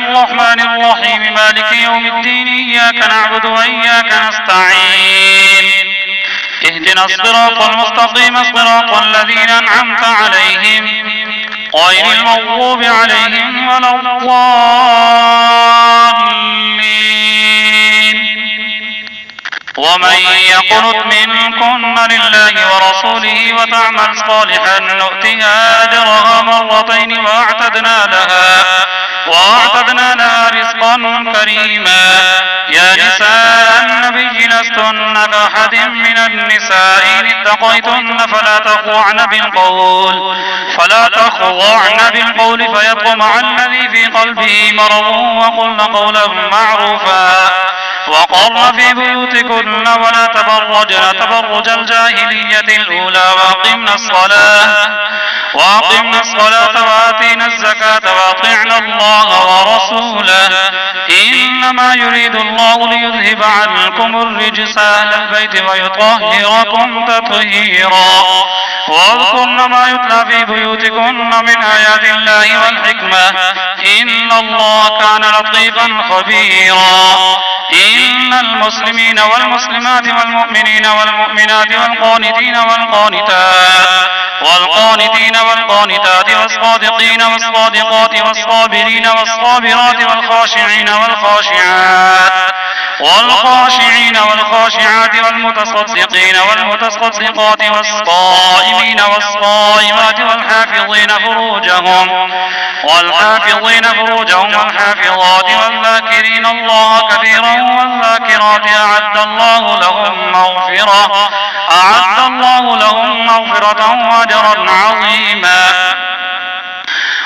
الرحمن الرحيم مالك يوم الدين إياك نعبد وإياك نستعين اهدنا الصراط المستقيم صراط الذين أنعمت عليهم غير المغضوب عليهم ولا الضالين. ومن يقنت منكن لله ورسوله وتعمل صالحا نؤتها أجرها مرتين وأعتدنا لها رزقا كريما. يا نساء النبي لستن كأحد من النساء إن اتقيتن فلا تخضعن بالقول فيطمع الذي في قلبه مرض وقلن قولا معروفا وقرن في بيوتكن ولا تبرجن تبرج الجاهلية الأولى وأقمنا الصلاة وآتينا الزكاة وأطعنا الله ورسوله إنما يريد الله ليذهب عنكم الرجس أهل البيت ويطهركم تطهيرا. واذكرن ما يتلى في بيوتكن من آيات الله والحكمة إن الله كان لطيفا خبيرا. إن المسلمين والمسلمات والمؤمنين والمؤمنات والقانتين والقانتات والصادقين والصادقات والصابرين والصابرات والخاشعين والخاشعات والمتصدقين والمتصدقات والصائمين والصائمات والحافظين فروجهم والحافظات والذاكرين الله كثيرا والذاكرات أعد الله لهم مغفرة وأجرا عظيما.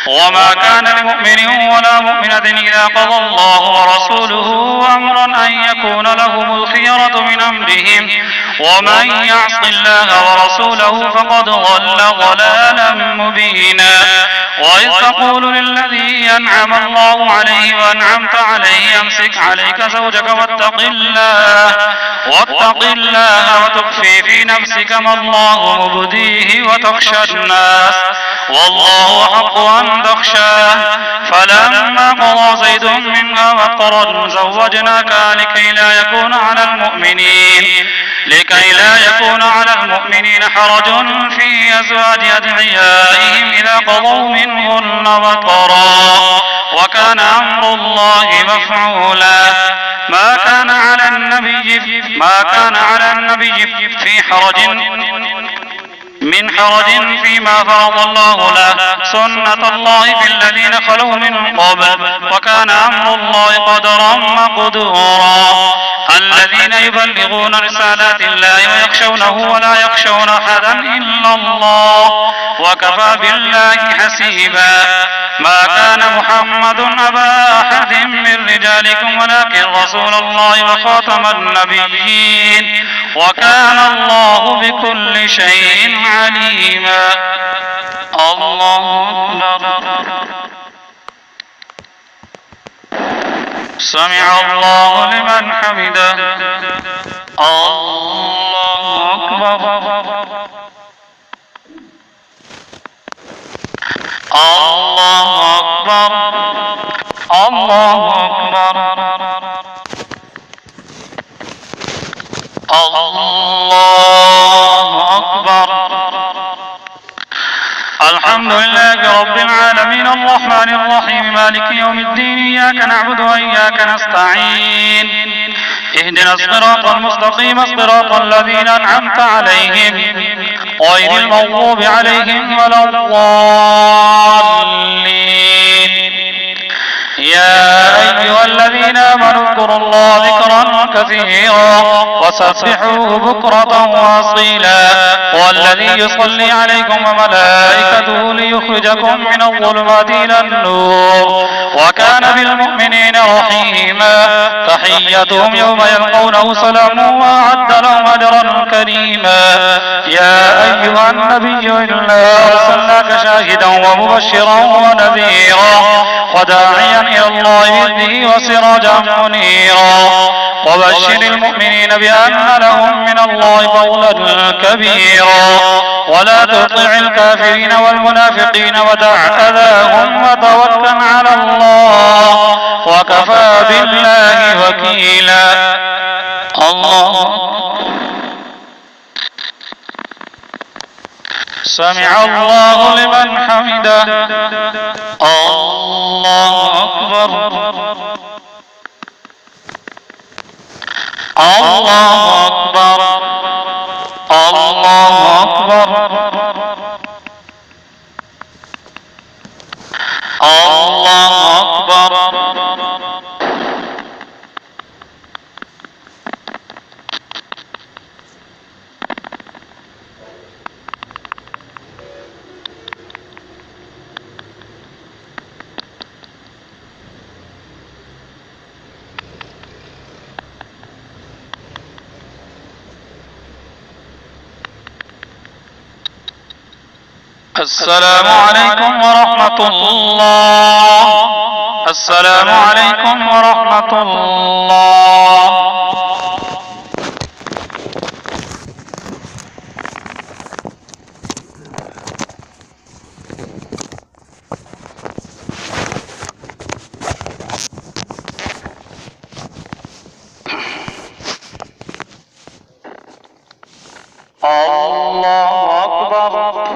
وما كان لمؤمن ولا مؤمنة إذا قضى الله ورسوله أمرا أن يكون لهم الخيرة من أمرهم ومن يعص الله ورسوله فقد ضل ضلالا مبينا. وإذ تقول للذي أنعم الله عليه وأنعمت عليه أمسك عليك زوجك واتق الله وتخفي في نفسك ما الله مبديه وتخشى الناس والله أحق أن تخشاه. فلما قضى زيد منها وطرا زوجناكها لكي لا يكون على المؤمنين حرج في أزواج أدعيائهم إذا قضوا منهن وطرا وكان أمر الله مفعولا. ما كان على النبي من حرج فيما فرض الله له سنة الله في الذين خلوا من قبل وكان أمر الله قدرا مقدورا. الذين يبلغون رسالات الله ويخشونه ولا يخشون أحدا إلا الله وكفى بالله حسيبا. ما كان محمد أبا أحد من رجالكم ولكن رسول الله وخاتم النبيين وكان الله بكل شيء عليما. الله أكبر. سمع الله لمن حمده. الله أكبر. الله أكبر. الله أكبر. الله أكبر. الحمد لله رب العالمين الرحمن الرحيم مالك يوم الدين إياك نعبد وإياك نستعين اهدنا الصراط المستقيم صراط الذين أنعمت عليهم غير المغضوب عليهم ولا الضالين. يا أيها الذين آمنوا اذكروا الله ذكرا كثيرا وسبحوه بكرة وأصيلا. والذي يصلي عليكم وملائكته ليخرجكم من الظلمات إلى النور وكان بالمؤمنين رحيما. تحيتهم يوم يلقونه سلام وأعد لهم أجرا كريما. يا أيها النبي إنا أرسلناك شاهدا ومبشرا ونذيرا وداعيا إلى الله بإذنه وسراجا منيرا. وبشر المؤمنين بأن لهم من الله فضلا كبيرا. ولا تطع الكافرين والمنافقين ودع أذاهم وتوكل على الله وكفى بالله وكيلا. الله سمع الله لمن حمده. الله أكبر. الله أكبر. الله أكبر. الله أكبر. السلام عليكم ورحمة الله. السلام عليكم ورحمة الله. الله أكبر.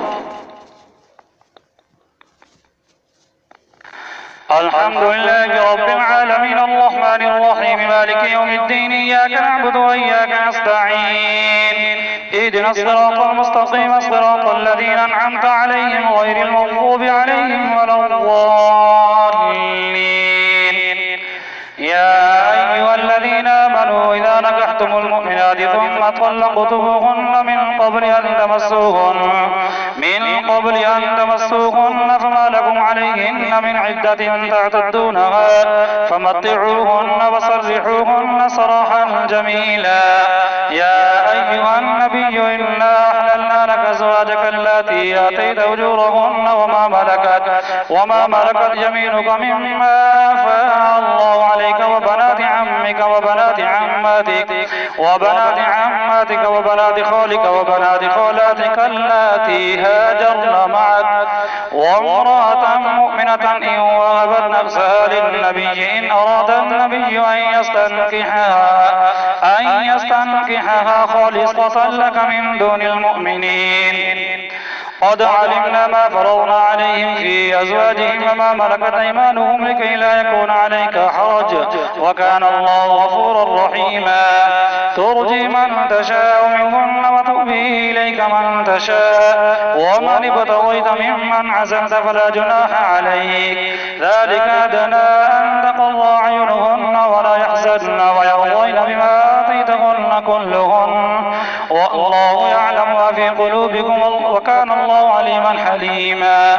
الحمد لله رب العالمين الرحمن الرحيم مالك يوم الدين إياك نعبد وإياك نستعين اهدنا الصراط المستقيم صراط الذين أنعمت عليهم غير المغضوب عليهم ولا الضالين. يا أيها الذين آمنوا إذا نكحتم المؤمنات ثم طلقتموهن من قبل أن تمسوهن فما لكم عليهن من عدة تعتدونها فمتعوهن وسرحوهن سراحا جميلا. يا أيها النبي إنا أحللنا لك أزواجك اللاتي آتيت أجورهن وما ملكت يمينك مما أفاء الله عليك وبنات عمك وبنات عماتك وبنات خالك وبنات خالاتك اللاتي هاجرن معك وامرأة مؤمنة إن وهبت نفسها للنبي إن أراد النبي أن يستنكحها خالصة لك من دون المؤمنين. قد علمنا ما فرضنا عليهم في أزواجهم وما ملكت أيمانهم لكي لا يكون عليك حرج وكان الله غفورا رحيما. ترجي من تشاء منهن وتؤوي إليك من تشاء ومن ابتغيت ممن عزمت فلا جناح عليك. ذلك أدنى أن تقر أعينهن ولا يحزن ويرضين بما آتيتهن كلهن والله يعلم ما في قلوبكم وكان الله عليما حليما.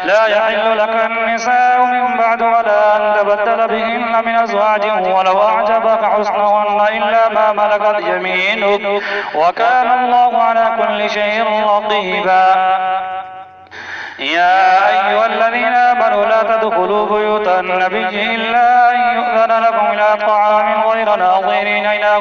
لا يحل لك النساء من بعد ولا أن تبدل بهن من أزواج ولو أعجبك حسنهن إلا ما ملكت يمينك وكان الله على كل شيء رقيبا. يا أيها الذين آمنوا لا تدخلوا بيوت النبي إلا أن يؤذن لكم إلى طعام غير ناظرين إناه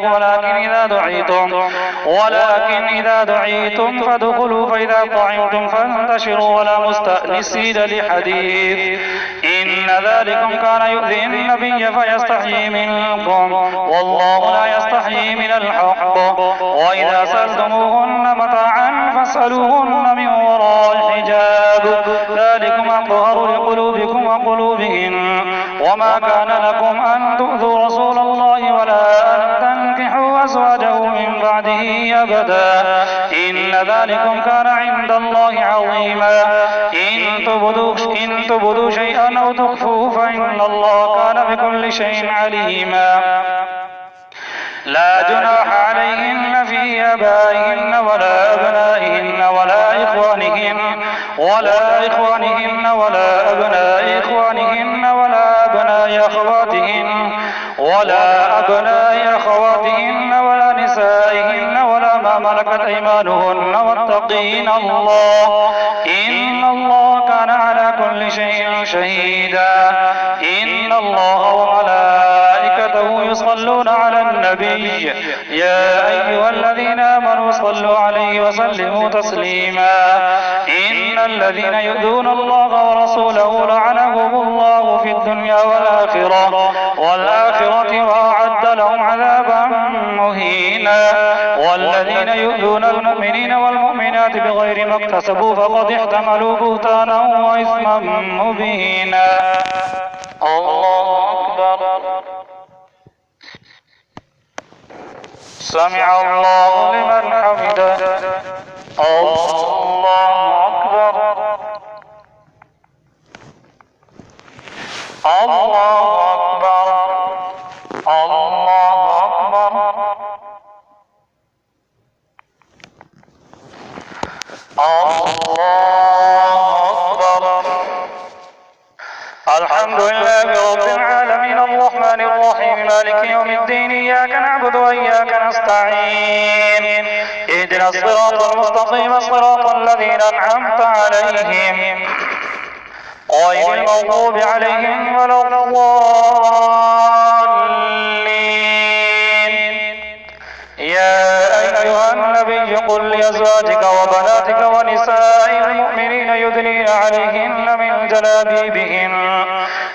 ولكن إذا دعيتم فادخلوا فإذا طعمتم فانتشروا ولا مستأنسين لحديث إن ذلكم كان يؤذي النبي فيستحيي منكم والله لا يستحيي من الحق. وإذا سألتموهن متاعا فاسألوهن من وراء حجاب ذلكم أطهر لقلوبكم وقلوبهن. وما كان لكم أن تؤذوا رسول الله ولا أن تنكحوا أزواجه من بعده أبدا إن ذلكم كان عند الله عظيما. إن تبدوا شيئا أو تخفوه فإن الله كان بكل شيء عليما. لا جناح عليهن في آبائهن ولا أبنائهن ولا إخوانهن ولا أبناء إخوانهن ولا أبناء أخواتهن ولا نسائهن ولا ما ملكت أيمانهن واتقين الله إن الله كان على كل شيء شهيدا. إن الله وملائكته يصلون على النبي يا أيها الذين آمنوا صلوا عليه وسلموا تسليما. إن الذين يؤذون الله ورسوله لعنهم الله في الدنيا والآخرة بغير ما اكتسبوا فقد احتملوا بهتانا وإثما مبينا. الله أكبر. سمع الله لمن حمده. الله أكبر. الله أكبر. الله أكبر. الله أكبر. الحمد لله رب العالمين الرحمن الرحيم مالك يوم الدين إياك نعبد وإياك نستعين اهدنا الصراط المستقيم صراط الذين أنعمت عليهم غير المغضوب عليهم ولا الضالين. يا أيها النبي قل لأزواجك وبناتك ونساء المؤمنين يدنين عليهن من جلابيبهن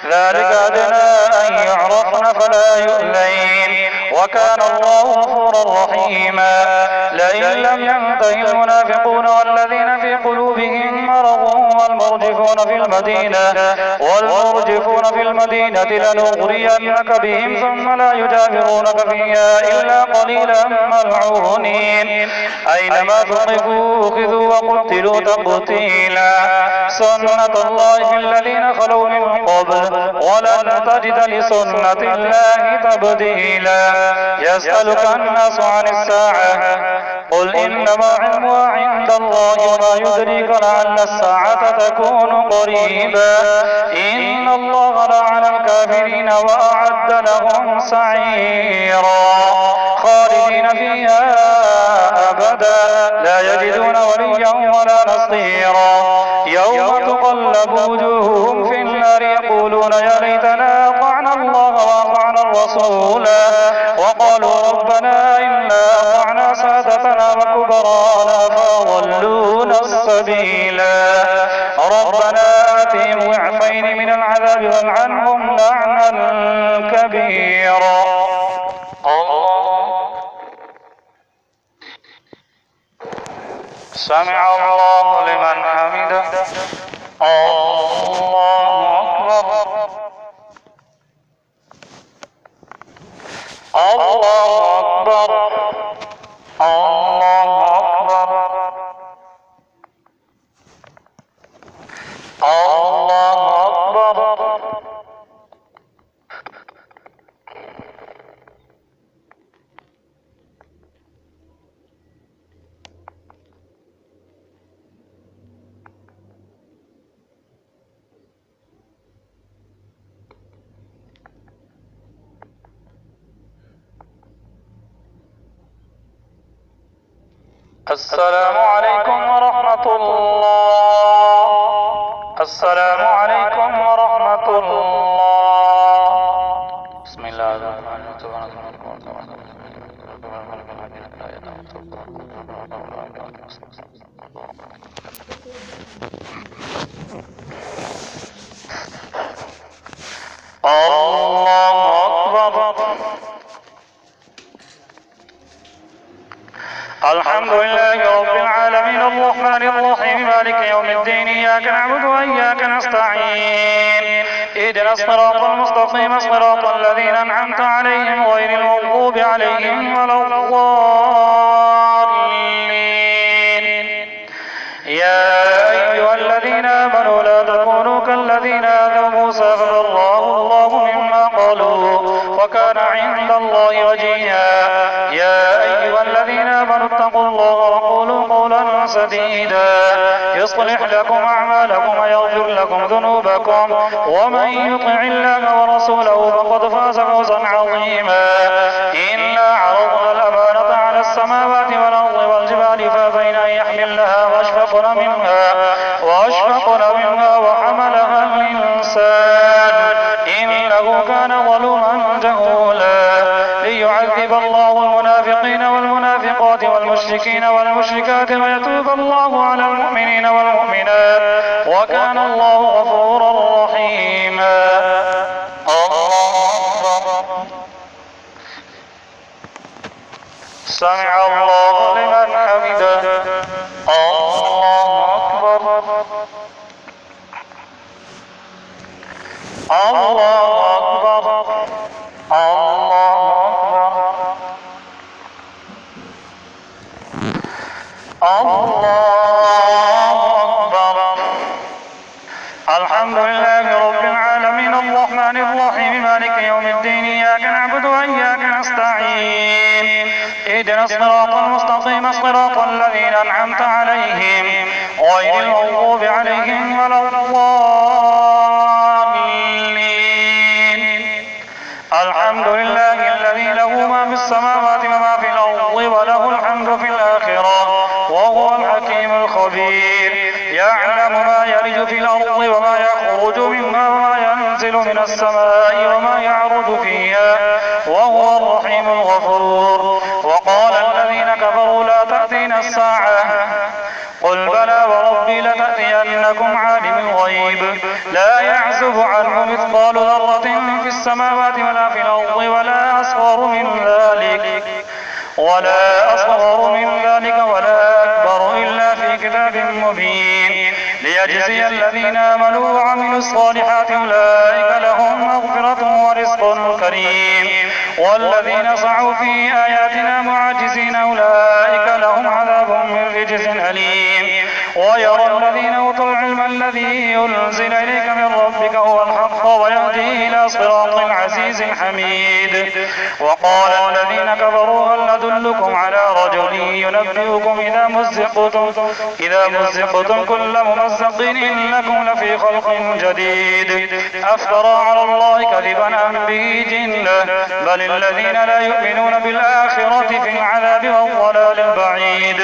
ذلك أدنى أن يعرفن فلا يؤذين وكان الله غفورا رحيما. لئن لم ينته المنافقون والذين في قلوبهم مرض والمرجفون في المدينة لنغرينك بهم ثم لا يجاورونك فيها إلا قليلا ملعونين أينما ثقفوا أخذوا وقتلوا تقتيلا. سنة الله في الذين خلوا من قبل ولن تجد لسنة الله تبديلا. يسألك الناس عن الساعة قل إنما علمها عند الله وما يدريك لعل الساعة تكون قريبا. إن الله لعن الكافرين وأعد لهم سعيرا خالدين فيها أبدا لا يجدون وليا ولا نصيرا. يوم تقلب وجوههم في النار يقولون يا ليتنا أطعنا الله وأطعنا الرسولا وقالوا ربنا إنا أطعنا سادتنا وكبراءنا فأضلونا السبيلا. ربنا آتهم ضعفين من العذاب والعنهم لعنا كبيرا. سمع الله لمن حمده. الله أكبر. الله أكبر. الله أكبر. الله أكبر. السلام عليكم ورحمة الله. السلام عليكم ورحمة الله. بسم الله الرحمن الرحيم. الله أكبر. الحمد لله رب العالمين الرحمن الرحيم مالك يوم الدين إياك نعبد وإياك نستعين اهدنا الصراط المستقيم صراط الذين أنعمت عليهم غير المغضوب عليهم ولا الضالين. يا أيها الذين آمنوا لا تكونوا كالذين آذوا موسى فبرأه الله مما قالوا وكان عند الله وجيها. يا أيها الذين آمنوا اتقوا الله وقولوا قولا سديدا يصلح لكم أعمالكم ويغفر لكم ذنوبكم ومن يطع الله ورسوله فقد فاز فوزا عظيما. إنا عرضنا الأمانة على السماوات والأرض والجبال فأبين أن يحملنها وأشفقن منها وحملها الإنسان إنه كان ظلوما جهولا. ليعذب الله المنافقين والمنافقات والمشركين والمشركات ويتوب الله على المؤمنين والمؤمنات وكان الله غفورا رحيما. سمع الله لمن حمده. الله الله أكبر الله أكبر الله أكبر. الحمد لله رب العالمين الرحمن الرحيم مالك يوم الدين إياك نعبد وإياك نستعين اهدنا الصراط المستقيم صراط الذين أنعمت عليهم غير المغضوب عليهم ولا الضالين. الحمد لله الذي له ما في السماوات وما في الأرض وله الحمد في الآخرة وهو الحكيم الخبير. يعلم ما يلج في الأرض وما يخرج منها وما ينزل من السماء وما يعرج فيها وهو الرحيم الغفور. وقال الذين كفروا لا تأتينا الساعة قل بلى وربي لتأتينكم عالم الغيب لا يعزب عنه مثقال ذرة في السماوات ولا في الأرض ولا أصغر من ذلك ولا أكبر إلا في كتاب مبين ليجزي الذين آمنوا وعملوا الصالحات أولئك لهم مغفرة ورزق كريم. والذين سعوا في آياتنا معاجزين أولئك لهم عذاب من رجز أليم. ويرى الذين أوتوا العلم الذي ينزل إليك من ربك هو الحق ويهدي إلى صراط العزيز الحميد. وقال الذين كفروا هل ندلكم على رجل ينبئكم إذا مزقتم كل ممزق إنكم لفي خلق جديد أفترى على الله كذبا أم به جنة بل الذين لا يؤمنون بالآخرة في العذاب والضلال البعيد.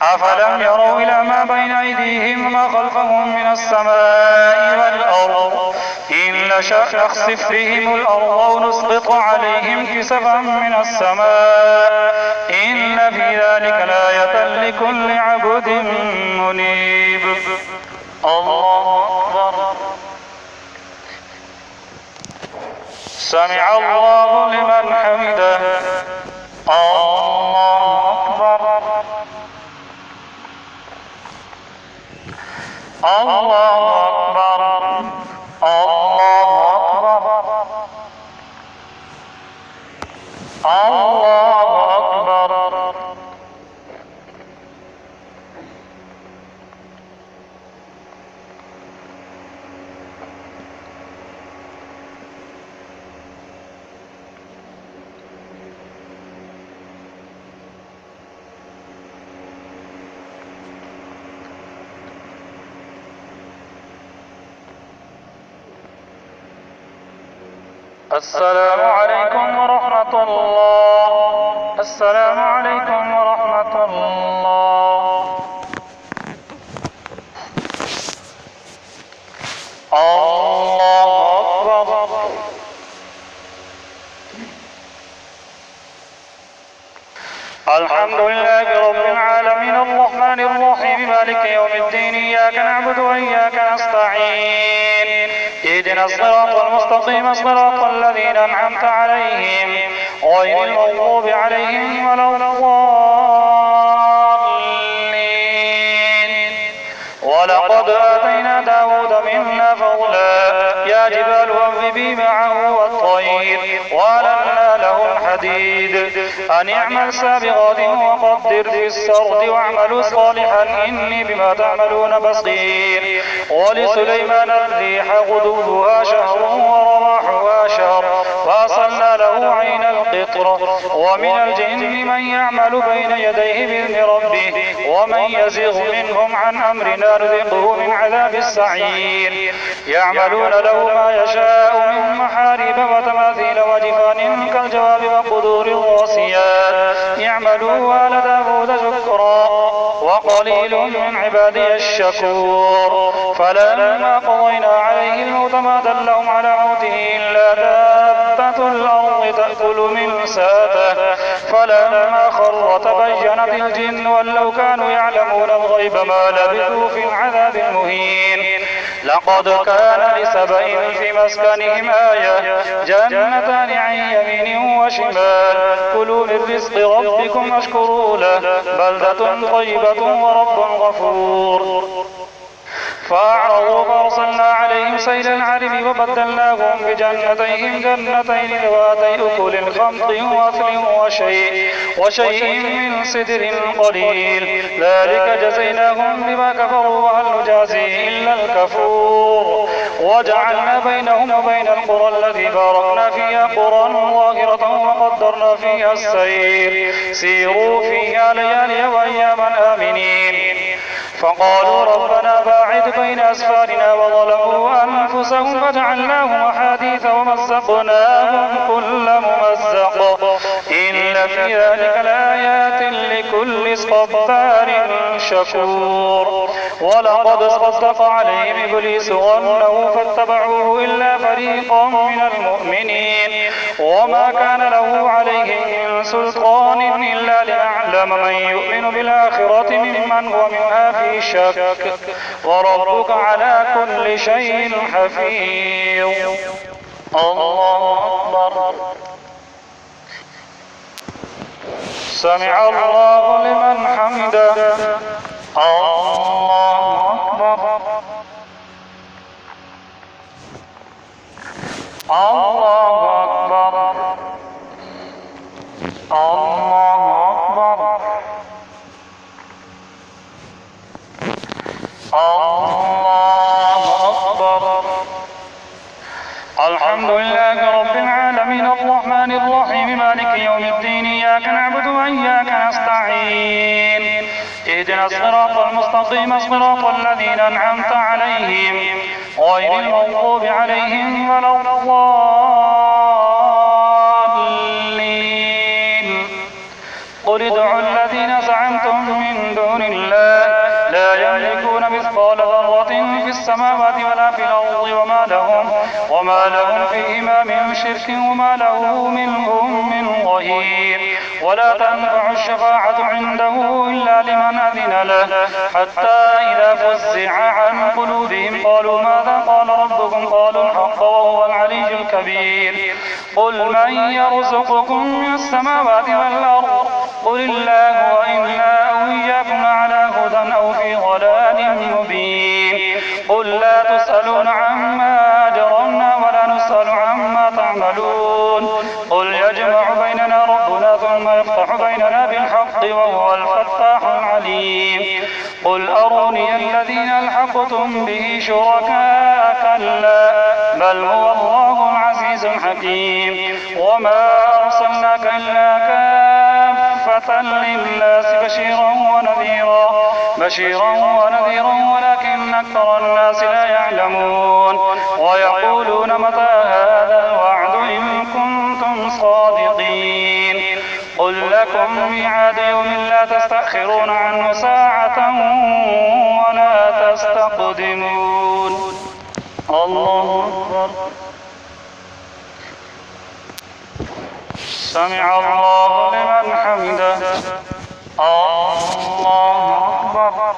أفلم يروا إلى ما بين أيديهم وما خلفهم من السماء والأرض إن نشأ نخسف بهم الأرض أو نسقط عليهم كسفا من السماء إن في ذلك لآية لكل عبد منيب. الله أكبر. سمع الله لمن حمده. الله أكبر. الله أكبر. الله أكبر. الله أكبر. السلام عليكم ورحمة الله. السلام عليكم ورحمة الله. الله أكبر. الحمد لله رب العالمين الرحمن الرحيم مالك يوم الدين إياك نعبد وإياك نستعين اهدنا الصراط المستقيم صراط الذين أنعمت عليهم غير المغضوب عليهم ولا الضالين. ولقد آتينا داود منا فضلا يا جبال أوبي معه والطير وألنا له الحديد أن اعمل سابغات وقدر في السرد واعملوا صالحا إني بما تعملون بصير. ولسليمان الريح غدوها شهر ورواحها شهر وأصلنا له عين القطر. ومن الجن من يعمل بين يديه بإذن ربه ومن يزغ منهم عن أمرنا نذقه من عذاب السعير. يعملون له ما يشاء من محاريب وتماثيل وجفان كالجواب وقدور الراسيات يعملوا آل داود شكرا وقليل من عبادي الشكور. فلما قضينا عليه الموت ما دلهم على موته إلا دابة الأرض تأكل من ساته فلما خر تبينت الجن ولو كانوا يعلمون الغيب ما لبثوا في العذاب المهين. لقد كان لسبإ في مسكنهم آية جنتان عن يمين وشمال كلوا من رزق ربكم واشكروا له بلدة طيبة ورب غفور. فأعرضوا فأرسلنا عليهم سيل العرم وبدلناهم بجنتيهم جنتين ذواتي أكل خمط وأثل وشيء من سدر قليل ذلك جزيناهم بما كفروا وهل نجازي إلا الكفور وجعلنا بينهم وبين القرى التي باركنا فيها قرى ظاهرة وقدرنا فيها السير سيروا فيها ليالي وأياما آمنين فقالوا ربنا باعد بين أسفارنا وظلموا أنفسهم فجعلناهم أحاديث ومزقناهم كل ممزق إن في ذلك لآيات لكل صبار شكور ولقد صدق عليهم إبليس ظنه فاتبعوه إلا فريقا من المؤمنين وما كان له عليهم من سلطان إلا لنعلم من يؤمن بالآخرة ممن هو منها في شك وربك على كل شيء حفيظ الله أكبر سمع الله لمن حمده الله أكبر الله أكبر الله أكبر الله أكبر الحمد لله رب العالمين الرحمن الرحيم مالك يوم الدين إياك نعبد وإياك نستعين اهدنا الصراط المستقيم صراط الذين أنعمت عليهم غير المغضوب عليهم ولا الضالين قل ادعوا الذين زعمتم من دون الله لا يملكون مثقال ذرة في السماوات ولا في الأرض وما لهم فيهما من شرك وما له منهم من ظهير ولا تنفع الشفاعة عنده إلا لمن أذن له حتى إذا فزع عن قلوبهم قالوا ماذا قال ربكم قالوا الحق وهو العلي الكبير قل من يرزقكم من السماوات والأرض قل الله وإنا أو إياكم على هدى أو في ضلال مبين قل لا تسألون عما أجرمنا ولا نسأل عما تعملون قل يجمع بيننا ربنا ثم يفتح بيننا بالحق وهو الفتاح العليم قل أروني الذين ألحقتم به شركاء كلا بل هو الله العزيز الحكيم وما أرسلناك إلا كافة للناس بشيرا ونذيرا ولكن أكثر الناس لا يعلمون ويقولون متى هذا الوعد إن كنتم صادقين قل لكم ميعاد يوم لا تستأخرون عنه ساعة ولا تستقدمون الله أكبر سمع الله لمن حمده الله أكبر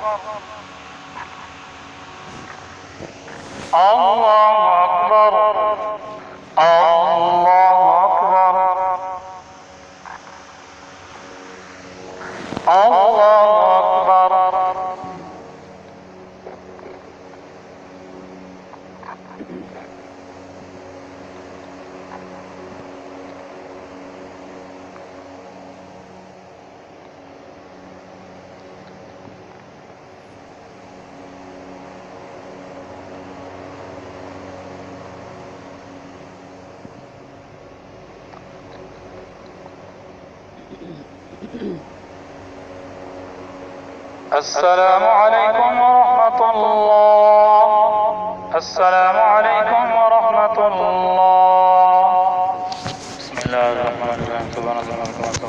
الله أكبر الله أكبر الله أكبر السلام عليكم ورحمة الله. السلام عليكم ورحمة الله. بسم الله الرحمن الرحيم. سبحان الله وبحمده.